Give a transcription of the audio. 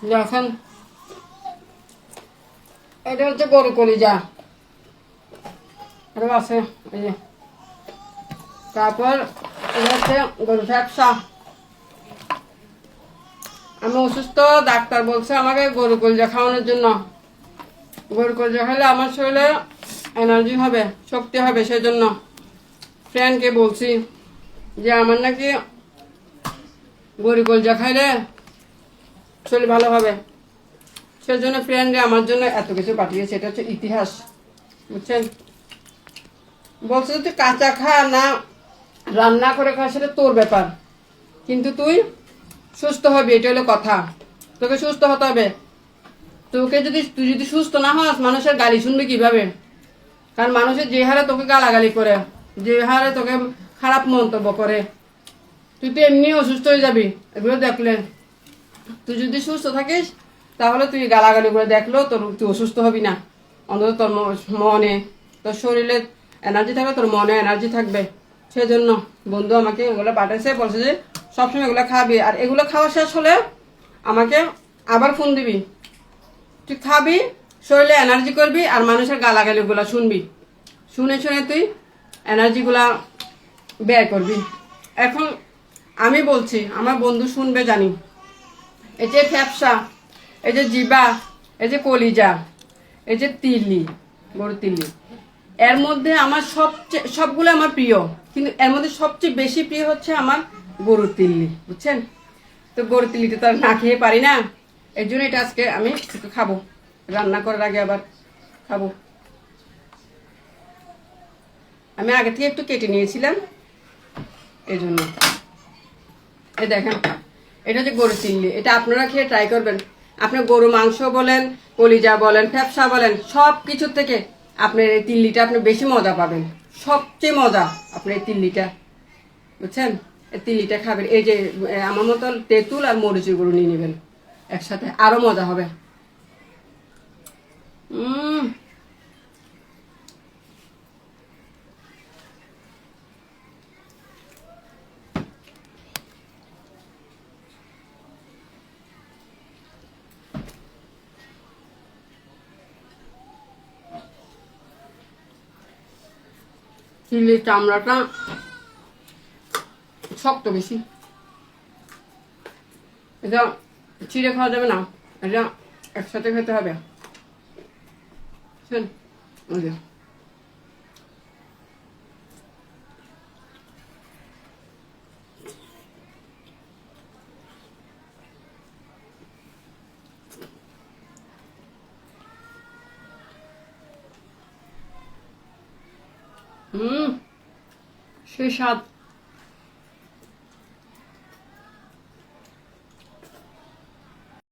দেখেন, এটা হচ্ছে গরু কলিজা, এটা আছে এই যে। তারপর এটা হচ্ছে গরু ফ্যাপসা। আমি অসুস্থ, ডাক্তার বলছে আমাকে গরু কলিজা খাওয়ানোর জন্য। গরু কলিজা খেলে আমার শরীরে এনার্জি হবে, শক্তি হবে, সেই জন্য ফ্রেন্ডকে বলছি যে আমার নাকি গরু কলিজা খাইলে শরীর ভালো হবে। সেজন্য ফ্রেন্ডে আমার জন্য এত কিছু পাঠিয়েছে। এটা হচ্ছে ইতিহাস, বুঝছেন। বলছে তুই কাঁচা খা না রান্না করে খা, সেটা তোর ব্যাপার, কিন্তু তুই সুস্থ হবি, এটা হলো কথা। তোকে সুস্থ হতে হবে। তুই যদি সুস্থ না হস, মানুষের গালি শুনবি কিভাবে? কারণ মানুষের যে হারে তোকে গালাগালি করে, যে হারে তোকে খারাপ মন্তব্য করে, তুই তো এমনি অসুস্থ হয়ে যাবি এগুলো দেখলে। তুই যদি সুস্থ থাকিস তাহলে তুই গালাগালি করে দেখলেও তুই অসুস্থ হবি না। অন্তত তোর মনে, তোর শরীরে এনার্জি থাকবে, তোর মনে এনার্জি থাকবে। সেজন্য বন্ধু আমাকে এগুলো পাঠাইছে, বলছে যে সবসময় এগুলো খাবি, আর এগুলো খাওয়া শেষ হলে আমাকে আবার ফোন দিবি। তুই খাবি, শরীরে এনার্জি করবি, আর মানুষের গালাগালিগুলো শুনবি, শুনে শুনে তুই এনার্জিগুলা ব্যয় করবি। এখন আমি বলছি, আমার বন্ধু শুনবে জানি। এই যে ফ্যাপসা, এই যে জিবা, এই যে কলিজা, এই যে তিল্লি, গরু তিল্লি, এর মধ্যে আমার সবগুলো আমার প্রিয়, কিন্তু এর মধ্যে সবচেয়ে বেশি প্রিয় হচ্ছে আমার গরুর তিল্লি, বুঝছেন। তো গরুর তিল্লিটা তো আর না খেয়ে পারি না, এর জন্য এটা আজকে আমি একটু খাবো, রান্না করার আগে আবার খাবো। আমি আগে থেকে একটু কেটে নিয়েছিলাম, এই জন্য। এই দেখেন, এটা হচ্ছে গরুর তিল্লি। এটা আপনারা খেয়ে ট্রাই করবেন। আপনার গরু মাংস বলেন, কলিজা বলেন, ফ্যাপসা বলেন, সব কিছুর থেকে আপনার এই তিল্লিটা আপনি বেশি মজা পাবেন। সবচেয়ে মজা আপনার এই তিল্লিটা, বুঝছেন। এই তিল্লিটা খাবেন, এই যে আমার মতো তেঁতুল আর মরিচের গুঁড়ো নিয়ে নেবেন একসাথে, আরো মজা হবে। তিল্লির চামড়াটা শক্ত বেশি, এটা ছিঁড়ে খাওয়া যাবে না, এটা একসাথে খেতে হবে। সেই স্বাদ।